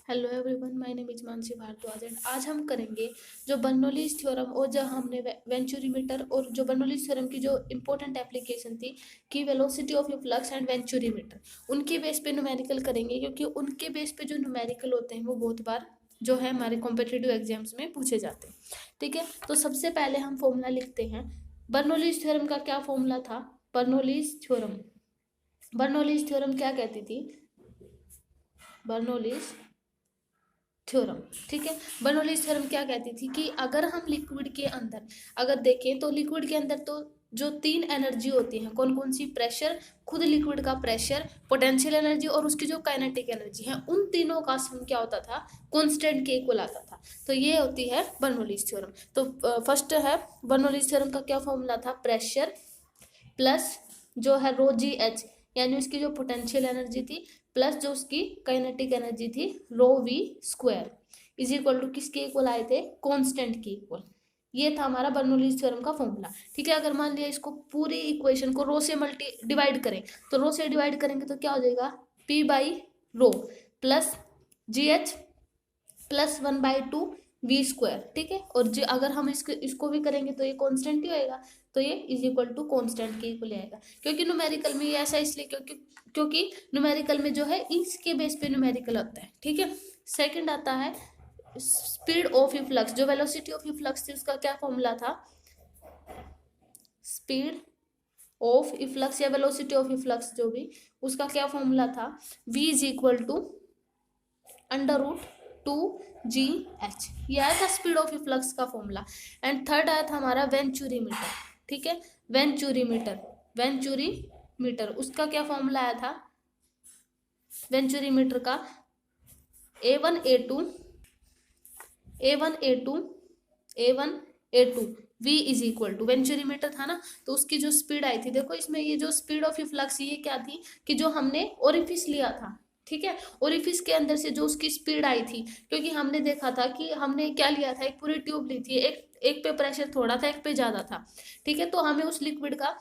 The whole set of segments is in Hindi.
Hello everyone, my name is Mansi Bhardwaj and आज हम करेंगे जो बर्नौलीज थ्योरम और जो हमने वेंचुरीमीटर और जो बर्नौलीज थ्योरम की जो इंपॉर्टेंट एप्लीकेशन थी कि velocity of A flux and venturimeter, उनके बेस पे न्यूमेरिकल करेंगे क्योंकि उनके बेस पे जो न्यूमेरिकल होते हैं वो बहुत बार जो है हमारे कॉम्पिटिटिव एग्जाम्स में पूछे जाते हैं। ठीक है, तो सबसे पहले हम फॉर्मूला लिखते हैं। बर्नौलीज थ्योरम का क्या फॉर्मूला था? बर्नौलीज थ्योरम क्या कहती थी? Bernoulli's theorem. ठीक है, बर्नौलीज थ्योरम क्या कहती थी कि अगर हम लिक्विड के अंदर अगर देखें तो लिक्विड के अंदर तो जो तीन एनर्जी होती हैं, कौन कौन सी? प्रेशर, खुद लिक्विड का प्रेशर, पोटेंशियल एनर्जी और उसकी जो काइनेटिक एनर्जी है, उन तीनों का सम क्या होता था? कांस्टेंट के इक्वल आता था। तो ये होती है बर्नौलीज थ्योरम। तो फर्स्ट है बर्नौलीज थ्योरम का क्या फॉर्मूला था? प्रेशर प्लस जो है रो जी एच, यानी उसकी जो पोटेंशियल एनर्जी थी, प्लस जो उसकी काइनेटिक एनर्जी थी rho V square, is equal to किसके इक्वल आए थे? कांस्टेंट के इक्वल। ये था हमारा बर्नौलीज थ्योरम का फॉर्मूला। ठीक है, अगर मान लिया इसको पूरी इक्वेशन को रो से डिवाइड करें तो रो से डिवाइड करेंगे तो क्या हो जाएगा? P by rho plus g h plus 1/2 v square. ठीक है, और जो अगर हम इसको भी करेंगे तो ये कांस्टेंट ही होएगा, तो ये इज इक्वल टू कांस्टेंट के इक्वल आएगा। क्योंकि न्यूमेरिकल में ये ऐसा इसलिए क्योंकि न्यूमेरिकल में जो है इसके बेस पे न्यूमेरिकल होता है। ठीक है, सेकंड आता है स्पीड ऑफ ए फ्लक्स। जो वेलोसिटी ऑफ ए फ्लक्स थी उसका क्या फॉर्मूला था? स्पीड ऑफ ए फ्लक्स या वेलोसिटी ऑफ ए फ्लक्स जो भी, उसका क्या फॉर्मूला था? v is equal to under root 2gh। ये आया था स्पीड ऑफ फ्लक्स का फॉर्मूला। एंड थर्ड आया था हमारा वेंचुरीमीटर। ठीक है, वेंचुरीमीटर उसका क्या फॉर्मूला आया था? वेंचुरीमीटर का A1 A2 v is equal to, venturimeter था ना, तो उसकी जो स्पीड आई थी, देखो इसमें ये जो स्पीड ऑफ फ्लक्स ये क्या थी कि जो हमने ओरिफिस लिया था। ठीक है, ओरिफिस के अंदर से जो उसकी स्पीड आई थी, क्योंकि हमने देखा था कि हमने क्या लिया था, एक पूरी ट्यूब ली थी, एक पे प्रेशर थोड़ा था, एक पे ज्यादा था। ठीक है, तो हमें उस लिक्विड का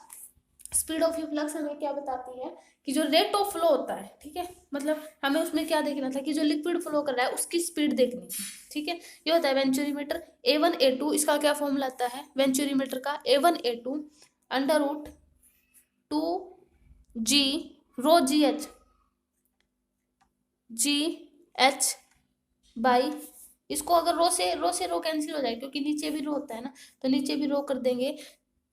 स्पीड ऑफ फ्लक्स हमें क्या बताती है कि जो रेट ऑफ फ्लो होता है। ठीक है, मतलब हमें उसमें क्या देखना था कि जो लिक्विड फ्लो कर रहा है उसकी स्पीड देखनी थी। ठीक है, ये होता है वेंचुरीमीटर। A1 A2 इसका क्या फॉर्मूला आता है वेंचुरीमीटर का? A1 A2 under root 2g rho g h by, इसको अगर रो से रो कैंसिल हो जाए क्योंकि नीचे भी रो होता है ना, तो नीचे भी रो कर देंगे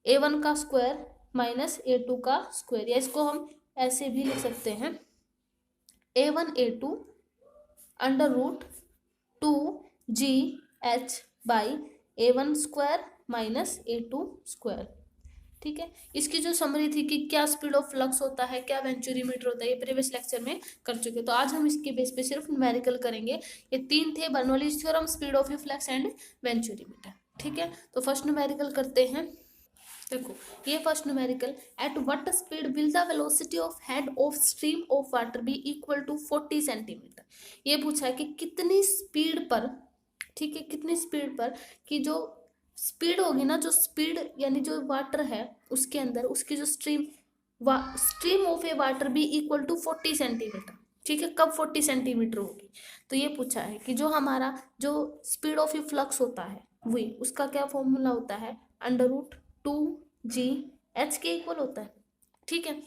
A1 का स्क्वायर माइनस A2 का स्क्वायर, या इसको हम ऐसे भी लिख सकते हैं A1 A2 under root 2gh by A1 square minus A2 square. ठीक है, इसकी जो समरी थी कि क्या स्पीड ऑफ फ्लक्स होता है, क्या वेंचुरीमीटर होता है, ये प्रीवियस लेक्चर में कर चुके। तो आज हम इसके बेस पे सिर्फ न्यूमेरिकल करेंगे। ये तीन थे, Bernoulli's theorem, speed of flux and venturimeter. ठीक है, तो फर्स्ट न्यूमेरिकल करते हैं। देखो ये first numerical, at what speed will the velocity of head of stream of water be equal to 40 centimetre. ये पूछा है कि कितनी स्पीड पर, ठीक है, कितनी स्पीड पर कि जो स्पीड होगी ना, जो स्पीड यानी जो वाटर है उसके अंदर उसकी जो stream of a water be equal to 40 centimetre. ठीक है, कब 40 सेंटीमीटर होगी? तो ये पूछा है कि जो हमारा जो स्पीड ऑफ ए फ्लक्स होता है वही, उसका क्या फॉर्मूला होता है? अंडर रूट 2gh के इक्वल होता है। ठीक है,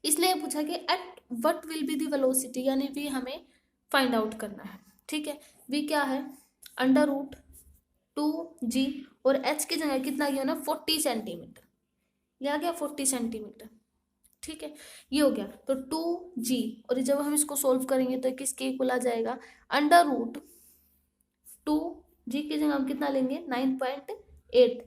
इसलिए पूछा कि at what will be the velocity, यानी वी हमें फाइंड आउट करना है। ठीक है, वी क्या है? अंडर रूट 2g और h की जगह कितना गया ना? 40 सेंटीमीटर लिया गया, 40 सेंटीमीटर। ठीक है, ये हो गया। तो 2g, और जब हम इसको सोल्व करेंगे तो किसके इक्वल आ जाएगा? अंडर रूट 2g की जगह हम कितना लेंगे? 9.8,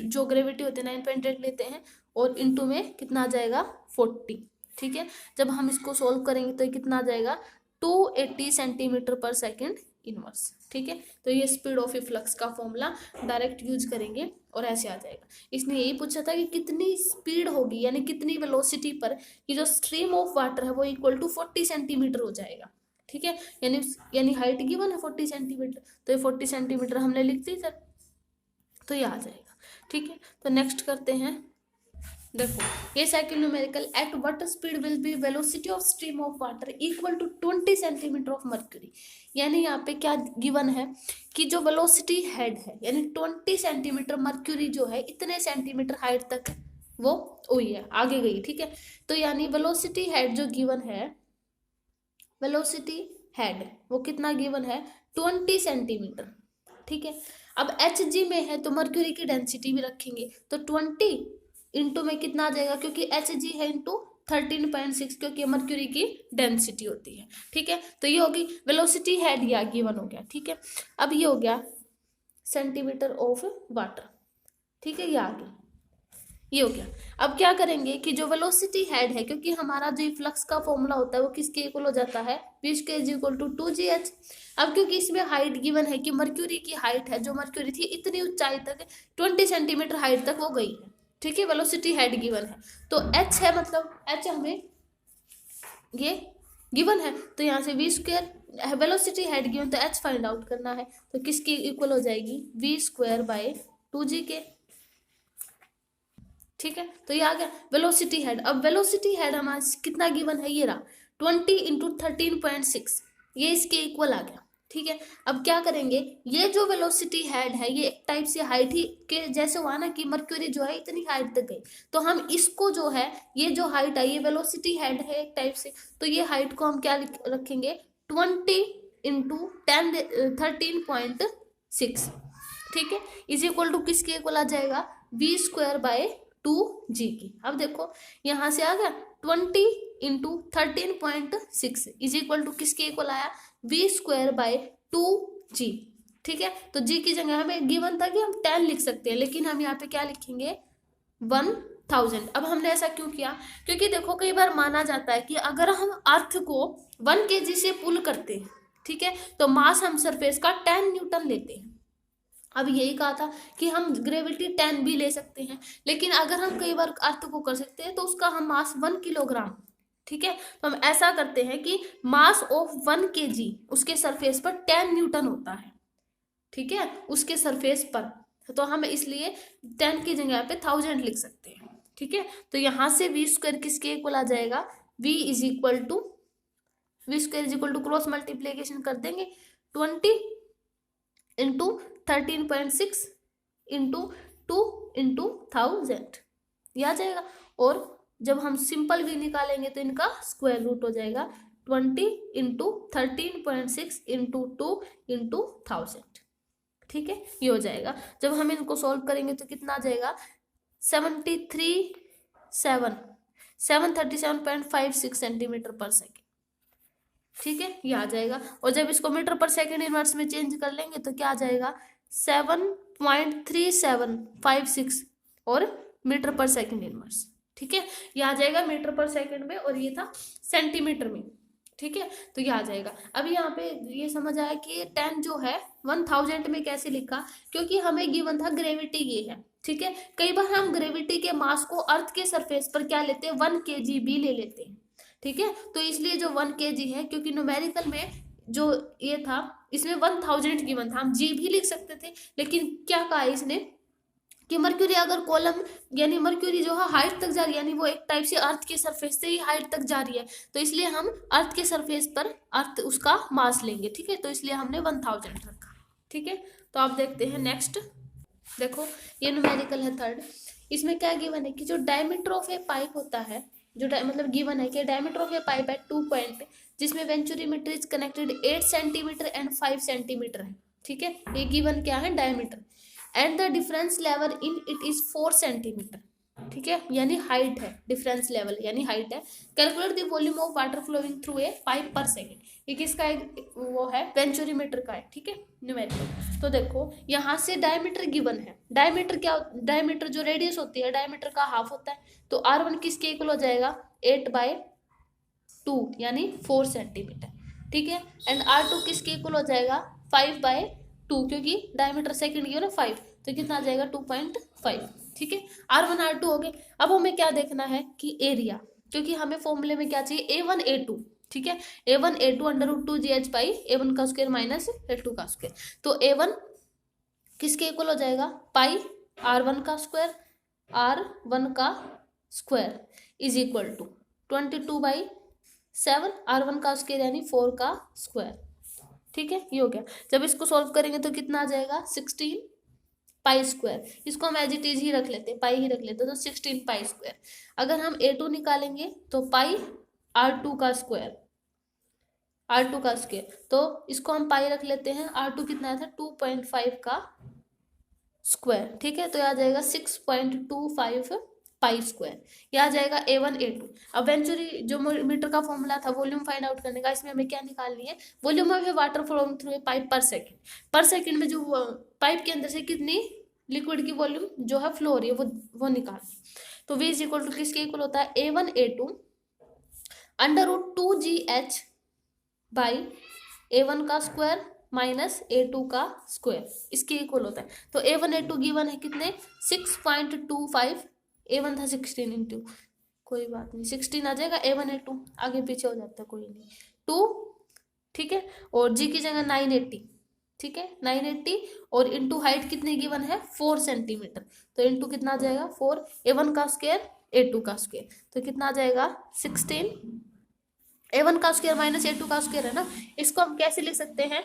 जो ग्रेविटी होती है 9.8 लेते हैं, और इनटू में कितना आ जाएगा? 40। ठीक है, जब हम इसको सोल्व करेंगे तो कितना आ जाएगा? 280 सेंटीमीटर पर सेकेंड इनवर्स। ठीक है, तो ये स्पीड ऑफ ए फ्लक्स का फॉर्मूला डायरेक्ट यूज करेंगे और ऐसे आ जाएगा। इसने यही पूछा था कि कितनी स्पीड होगी, यानी कितनी वेलोसिटी पर कि जो स्ट्रीम ऑफ वाटर है वो इक्वल टू 40 सेंटीमीटर हो जाएगा। ठीक है, यानी हाइट गिवन है 40 सेंटीमीटर, तो ये 40 सेंटीमीटर हमने लिख दी सर, तो ये आ जाएगा। ठीक है, तो नेक्स्ट करते हैं देखो ये second numerical, at what speed will be velocity of stream of water equal to 20 centimetre of mercury. यानी यहाँ पे क्या गिवन है कि जो वेलोसिटी हेड है यानी 20 सेंटीमीटर, मर्क्यूरी जो है इतने सेंटीमीटर हाइट तक वो हुई है, आगे गई, ठीक है। तो यानी वेलोसिटी हेड जो गिवन है, वेलोसिटी हेड वो कितना गिवन है, 20 सेंटीमीटर, ठीक है। अब एच जी में है तो मर्क्यूरी की डेंसिटी भी रखेंगे, तो 20 इंटू में कितना आ जाएगा, क्योंकि एच जी है इंटू 13.6, क्योंकि मर्क्यूरी की डेंसिटी होती है, ठीक है। तो ये होगी वेलोसिटी हेड, या गिवन हो गया, ठीक है। अब ये हो गया सेंटीमीटर ऑफ वाटर, ठीक है, ये आ गया, ये हो गया। अब क्या करेंगे कि जो वेलोसिटी हेड है, क्योंकि हमारा जो फ्लक्स का फॉर्मूला होता है वो किसके इक्वल हो जाता है, v square is equal to 2gh। अब क्योंकि इसमें हाइट गिवन है कि मर्क्यूरी की हाइट है, जो मर्क्यूरी थी इतनी ऊंचाई तक 20 सेंटीमीटर हाइट तक वो गई है, ठीक है। वेलोसिटी हेड गिवन है, तो h है, मतलब h हमें ये गिवन है, तो यहाँ से v square, velocity head given तो h फाइंड आउट करना है, तो किसकी इक्वल हो जाएगी, v स्क्वायर बाय 2g के, ठीक है। तो ये आ गया वेलोसिटी हेड। अब वेलोसिटी हेड हमारा कितना गिवन है, ये रहा 20 इंटू 13.6, ये इसके इक्वल आ गया, ठीक है। अब क्या करेंगे, ये जो वेलोसिटी हेड है ये एक टाइप से हाइट ही के जैसे हुआ ना कि मर्क्यूरी जो है इतनी हाइट तक गई, तो हम इसको जो है, ये जो हाइट है ये वेलोसिटी हेड है एक टाइप से, तो ये हाइट को हम क्या रखेंगे, 20 इंटू 13.6, ठीक है, इज इक्वल टू किसके इक्वल आ जाएगा, v स्क्वायर बाय 2g की। अब देखो यहां से आ गया 20 इंटू 13.6 इज इक्वल टू किसके इक्वल आया, v स्क्वायर बाय 2g, ठीक है। तो g की जगह हमें गिवन था कि हम 10 लिख सकते हैं, लेकिन हम यहाँ पे क्या लिखेंगे, 1000। अब हमने ऐसा क्यों किया, क्योंकि देखो कई बार माना जाता है कि अगर हम अर्थ को 1 kg से पुल करते हैं, ठीक है, तो मास हम सरफेस का 10 न्यूटन लेते हैं। अब यही कहा था कि हम ग्रेविटी 10 भी ले सकते हैं, लेकिन अगर हम कई बार अर्थ को कर सकते हैं तो उसका हम मास 1 किलोग्राम, ठीक है। तो हम ऐसा करते हैं कि मास ऑफ 1 kg उसके सरफेस पर 10 न्यूटन होता है, ठीक है, उसके सरफेस पर, तो हम इसलिए 10 की जगह पे 1000 लिख सकते हैं, ठीक है। तो यहां से v स्क्वायर किसके इक्वल आ जाएगा, v is equal to, v square is equal to cross multiplication कर देंगे, 20 इंटू 13.6 इंटू 2 इंटू 1000, ये आ जाएगा। और जब हम सिंपल भी निकालेंगे तो इनका स्क्वायर रूट हो जाएगा, 20 इंटू 13.6 इंटू 2 इंटू 1000, ठीक है, ये हो जाएगा। जब हम इनको सॉल्व करेंगे तो कितना आ जाएगा, 737.56 सेंटीमीटर पर सेकेंड, ठीक है, ये आ जाएगा। और जब इसको मीटर पर सेकेंड इनवर्स में चेंज कर लेंगे तो क्या आ जाएगा, 7.3756 और मीटर पर सेकेंड इनवर्स, ठीक है, ये आ जाएगा मीटर पर सेकेंड में, और ये था सेंटीमीटर में, ठीक है। तो ये आ जाएगा। अभी यहाँ पे ये समझ आया कि 10 जो है 1000 में कैसे लिखा, क्योंकि हमें गिवन था ग्रेविटी ये है, ठीक है। कई बार हम ग्रेविटी के मास को अर्थ के सरफेस पर क्या लेते हैं, 1 kg भी ले लेते हैं, ठीक है। तो इसलिए जो 1 kg है, क्योंकि न्यूमेरिकल में जो ये था इसमें 1000 गिवन था, हम जी भी लिख सकते थे, लेकिन क्या कहा इसने कि मर्क्यूरी अगर कॉलम, यानी मर्क्यूरी जो है हाइट तक जा रही है, यानी वो एक टाइप से अर्थ के सरफेस से ही हाइट तक जा रही है, तो इसलिए हम अर्थ के सरफेस पर अर्थ उसका मास लेंगे, ठीक है। तो इसलिए हमने 1000 रखा, ठीक है। तो आप देखते हैं नेक्स्ट, देखो ये न्यूमेरिकल है थर्ड। इसमें क्या गिवन है कि जो डायमीटर ऑफ ए पाइप होता है, जो मतलब गिवन है कि diameter of a pipe at 2 point, जिसमें venturimeter is connected 8 centimetre and 5 centimetre है, ठीक है। ये गिवन क्या है, diameter, and the difference level in it is 4 centimetre, ठीक है, यानी हाइट है, डिफरेंस लेवल यानी हाइट है। Calculate the volume of water flowing through a pipe per second, ये किसका है, वो है वेंचुरीमीटर का है, ठीक है, न्यूमेरिकल। तो देखो यहाँ से डायमीटर गिवन है, डायमीटर क्या, डायमीटर जो रेडियस होती है डायमीटर का हाफ होता है, तो R1 किसके इक्वल हो जाएगा, 8/2 यानी 4 सेंटीमीटर, ठीक है। एंड R2 किसके इक्वल हो जाएगा, 5/2, क्योंकि डायमीटर सेकंड गिवन है 5, तो कितना आ जाएगा 2.5, ठीक है। R1 R2 हो गए। अब हमें क्या देखना है कि एरिया, क्योंकि हमें फॉर्मूले में क्या चाहिए, A1 A2, ठीक है, A1 A2 √2GH by A1 का स्क्वायर माइनस A2 का स्क्वायर, तो A1 किसके इक्वल हो जाएगा, पाई R1 का स्क्वायर R1 का square is equal to 22/7 R1 का स्क्वायर यानी 4 का स्क्वायर। ठीक है, ये हो गया। जब इसको सॉल्व करेंगे तो कितना आ जाएगा 16 पाई स्क्वायर। इसको हम एज इट इज ही रख लेते, पाई ही रख लेते, तो 16 पाई स्क्वायर। अगर हम A2 निकालेंगे तो पाई R2 का स्क्वायर, R2 का स्क्वायर, तो इसको हम पाई रख लेते हैं। R2 कितना था 2.5 का स्क्वायर। ठीक है, तो यह आ जाएगा 6.25 पाई स्क्वायर। यह आ जाएगा A1 A2। अब वेंचुरी जो मीटर का फॉर्मूला था वॉल्यूम फाइंड आउट करने का, इसमें हमें क्या निकालनी है, volume of water flowing through a pipe per second. Per second में जो पाइप के अंदर से कितनी लिक्विड की वॉल्यूम जो है फ्लो हो रही है वो निकालनी। तो V इज इक्वल टू किसके इक्वल होता है A1 A2 √2GH by A1 का स्क्वायर माइनस A2 का स्क्वायर, इसके इक्वल होता है। तो A1 A2 गिवन है कितने 6.25, A1 था 16 इंटू, कोई बात नहीं 16 आ जाएगा, A1 A2 आगे पीछे हो जाता है कोई नहीं 2। ठीक है, और G की जगह 980। ठीक है, 980 और इंटू हाइट कितनी गिवन है 4 सेंटीमीटर, तो इंटू कितना आ जाएगा 4, A1 का स्क्वायर A2 का स्क्वायर, तो कितना आ जाएगा 16। A1 का स्क्वायर माइनस A2 का स्क्वायर है ना, इसको हम कैसे लिख सकते हैं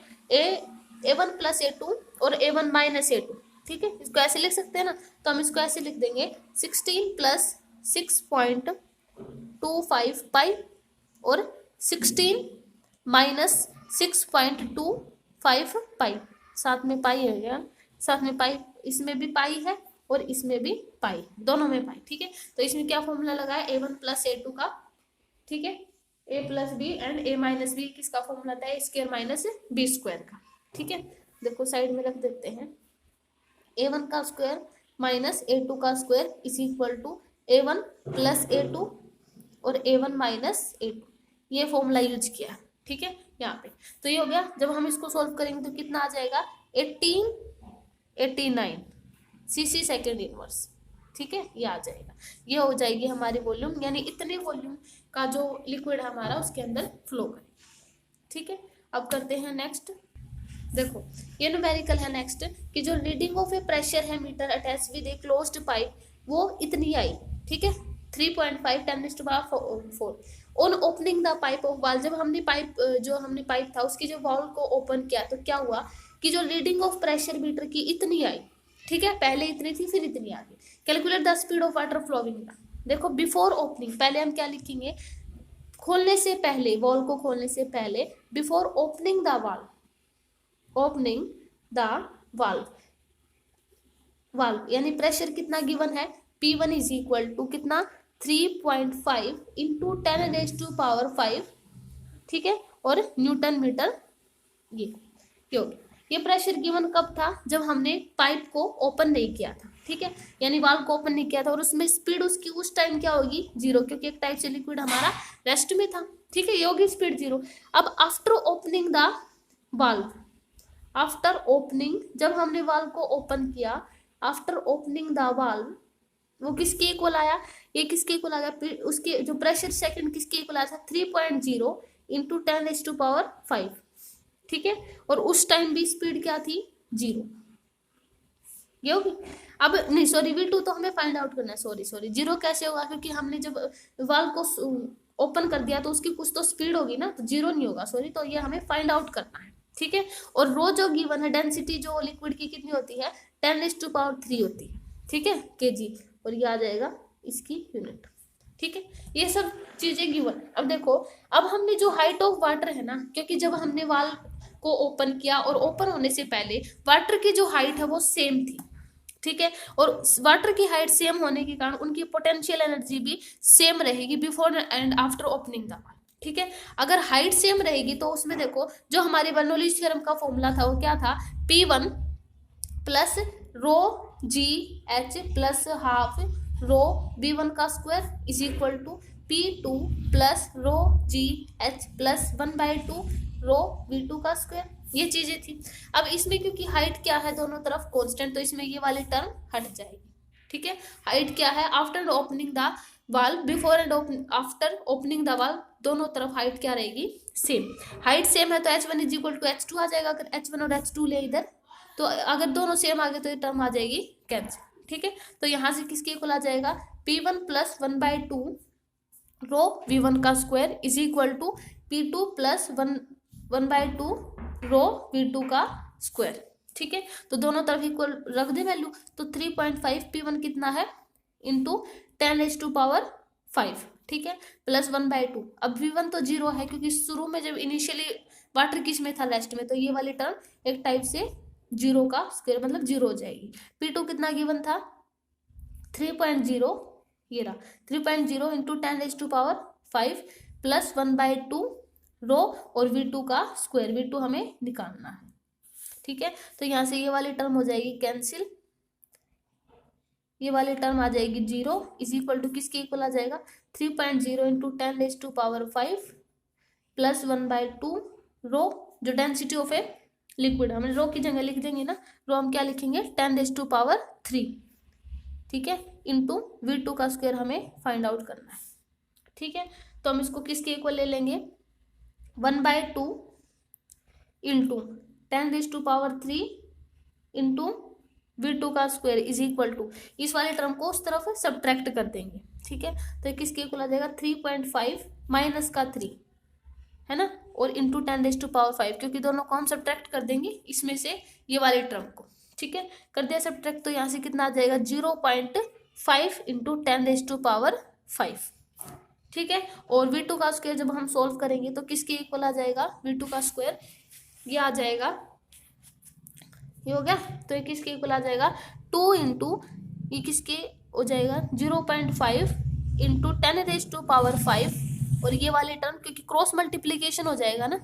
A1 प्लस A2 और A1 माइनस A2। ठीक है, इसको ऐसे लिख सकते हैं ना, तो हम इसको ऐसे लिख देंगे 16 प्लस 6.25 पाई और 16 माइनस 6.25 पाई, साथ में पाई है क्या, साथ में पाई, इसमें भी पाई है और इसमें भी पाई, दोनों में पाई। ठीक है, तो इसमें क्या फॉर्मूला लगा है A1 प्लस A2 का। ठीक है, A plus B and A minus B किसका फॉर्मूला था A square minus B square का। ठीक है, देखो साइड में रख देते हैं, A1 का स्क्वायर माइनस A2 का square is equal to A1 plus A2 और A1 माइनस A2, ये फॉर्मूला यूज किया। ठीक है, यहाँ पे तो ये हो गया। जब हम इसको सॉल्व करेंगे तो कितना आ जाएगा 1889 CC सेकेंड इनवर्स। ठीक है, ये आ जाएगा, ये हो जाएगी हमारी वॉल्यूम, यानी इतने वॉल्यूम का जो लिक्विड है हमारा उसके अंदर फ्लो करे। ठीक है, अब करते हैं नेक्स्ट। देखो ये न्यूमेरिकल है नेक्स्ट, कि जो रीडिंग ऑफ ए प्रेशर है meter attach with a closed pipe वो इतनी आई। ठीक है, 3.5 10⁴ on opening the pipe of valve. जब हमने पाइप था उसकी जो वाल्व को ओपन किया तो क्या हुआ कि जो रीडिंग ऑफ प्रेशर मीटर की इतनी आई। ठीक है, पहले इतनी थी फिर इतनी आ गई। Calculate the speed of water flowing. देखो बिफोर ओपनिंग, पहले हम क्या लिखेंगे, खोलने से पहले, वॉल को खोलने से पहले, before opening the valve, opening the valve यानी प्रेशर कितना गिवन है P1 इज इक्वल टू कितना 3.5 इंटू 10⁵5। ठीक है, और न्यूटन मीटर ये क्योंकि ये प्रेशर गिवन कब था, जब हमने पाइप को ओपन नहीं किया था। ठीक है, यानी वाल्व को ओपन नहीं किया था, और उसमें स्पीड उसकी उस टाइम क्या होगी 0, क्योंकि एक टाइप से लिक्विड हमारा रेस्ट में था। ठीक है, ये होगी स्पीड 0। अब after opening the valve, after opening, जब हमने वाल्व को ओपन किया, आफ्टर ओपनिंग द वाल्व, वो किसके इक्वल आया, ये किसके इक्वल आ गया, उसके जो प्रेशर सेकंड किसके इक्वल आया था 3.0 इंटू 10⁵5। ठीक है, और उस टाइम भी स्पीड क्या थी 0, ये होगी। अब नहीं सॉरी V2 तो हमें फाइंड आउट करना है, सॉरी 0 कैसे होगा, क्योंकि हमने जब वाल्व को ओपन कर दिया तो उसकी कुछ तो स्पीड होगी ना, तो 0 नहीं होगा, सॉरी, तो ये हमें फाइंड आउट करना है। ठीक है, और रो जो गिवन है, डेंसिटी जो लिक्विड की कितनी होती है 10⁻³ होती है। ठीक है, kg, और ये आ जाएगा इसकी यूनिट। ठीक है, ये सब चीजें गिवन। अब देखो, अब हमने जो हाइट ऑफ वाटर है ना, क्योंकि जब हमने वाल्व को ओपन किया और ओपन होने से पहले वाटर की जो हाइट है वो सेम थी। ठीक है, और वाटर की हाइट सेम होने के कारण उनकी पोटेंशियल एनर्जी भी सेम रहेगी before and after opening the valve. ठीक है, अगर हाइट सेम रहेगी तो उसमें देखो जो हमारे बर्नौलीज थ्योरम का फॉर्मूला था वो क्या था, P1 plus ρgh plus half ρv1 का square is equal to P2 plus ρgh plus 1/2 ρv2 का स्क्वायर, ये चीजें थी। अब इसमें क्योंकि हाइट क्या है दोनों तरफ कांस्टेंट, तो इसमें ये वाली टर्म हट जाएगी। ठीक है, हाइट क्या है after opening the valve, before and after opening the valve, दोनों तरफ हाइट क्या रहेगी सेम। हाइट सेम है तो h1 is equal to h2 आ जाएगा। अगर h1 और h2 ले इधर, तो अगर दोनों सेम आ गए तो ये टर्म आ जाएगी कैंसिल। ठीक है, तो यहाँ से किसके इक्वल आ जाएगा, P1 प्लस 1/2 रो V1 का square is equal to P2 plus 1/2 rho V2 का स्क्वायर। ठीक है, तो दोनों तरफ इक्वल रख दे वैल्यू, तो 3.5 P1 कितना है इंटू 10⁵ ठीक है, प्लस 1/2। अब V1 तो 0 है क्योंकि शुरू में जब इनिशियली वाटर किस में था, लास्ट में, तो ये वाली टर्म एक टाइप से 0 का स्क्वायर मतलब 0 हो जाएगी। P2 कितना गिवन था 3.0, ये रहा 3.0 इंटू 10⁵ प्लस 1/2 रो और V2 का स्क्वायर, V2 हमें निकालना है। ठीक है, तो यहाँ से ये वाली टर्म हो जाएगी कैंसिल, ये वाली टर्म आ जाएगी 0 इज इक्वल टू किसके इक्वल आ जाएगा 3.0 इंटू 10⁵ प्लस 1/2 रो, जो डेंसिटी ऑफ ए लिक्विड, हम रो की जगह लिख देंगे ना, रो हम क्या लिखेंगे 10⁵, ठीक है, इंटू V2 का स्क्वायर हमें फाइंड आउट करना है। ठीक है, तो हम इसको किसके इक्वल ले लेंगे 1/2 इंटू 10⁵ इंटू V2 का स्क्वायर इज इक्वल टू, इस वाले टर्म को उस तरफ सब्ट्रैक्ट कर देंगे। ठीक है, तो किसके इक्वल आ जाएगा 3.5 माइनस का 3 है ना, और इंटू 10⁵, क्योंकि दोनों को हम सब्ट्रैक्ट कर देंगे इसमें से ये वाले टर्म को। ठीक है, कर दिया सब्ट्रैक्ट, तो यहाँ से कितना आ जाएगा 0.5 इंटू 10⁵। ठीक है, और V2 का स्क्वायर जब हम सोल्व करेंगे तो किसके इक्वल आ जाएगा V2 का स्क्वायर, ये आ जाएगा, ये हो गया, तो ये किसके इक्वल आ जाएगा 2 इंटू ये किसके हो जाएगा 0.5 इंटू 10⁵, और ये वाले टर्म क्योंकि क्रॉस मल्टीप्लीकेशन हो जाएगा ना,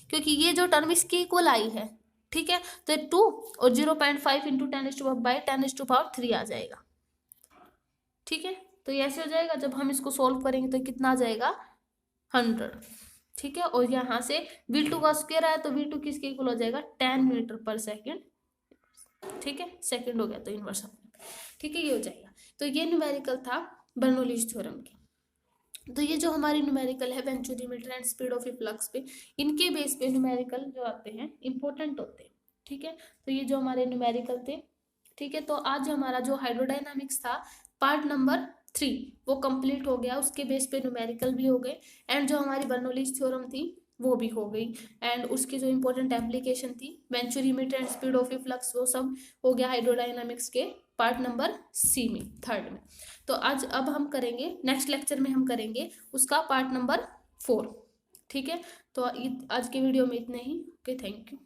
क्योंकि ये जो टर्म इसके इक्वल आई है। ठीक है, तो 2 और 0.5 इंटू 10⁵ आ जाएगा। ठीक है, तो ये ऐसे हो जाएगा, जब हम इसको सोल्व करेंगे तो कितना आ जाएगा 100। ठीक है, और यहाँ से V2 का स्क्वायर आया तो V2 किसके इक्वल हो जाएगा 10 मीटर पर सेकेंड। ठीक है, सेकंड हो गया तो इनवर्स। ठीक है, ये हो जाएगा। तो ये न्यूमेरिकल था बर्नौलीज थ्योरम की। तो ये जो हमारी न्यूमेरिकल है venturimeter and speed of A flux पे, इनके बेस पे न्यूमेरिकल जो आते हैं इंपॉर्टेंट होते हैं। ठीक है, तो ये जो हमारे न्यूमेरिकल थे। ठीक है, तो आज हमारा जो हाइड्रोडायनामिक्स था पार्ट नंबर 3 वो कंप्लीट हो गया, उसके बेस पे न्यूमेरिकल भी हो गए, एंड जो हमारी बर्नौलीज थ्योरम थी वो भी हो गई, एंड उसकी जो इंपॉर्टेंट एप्लीकेशन थी venturimeter and speed of A flux वो सब हो गया हाइड्रोडायनामिक्स के पार्ट नंबर C में, 3rd में। तो आज अब हम करेंगे नेक्स्ट लेक्चर में हम करेंगे उसका पार्ट नंबर 4। ठीक है, तो आज के वीडियो में इतना ही। Okay, thank you.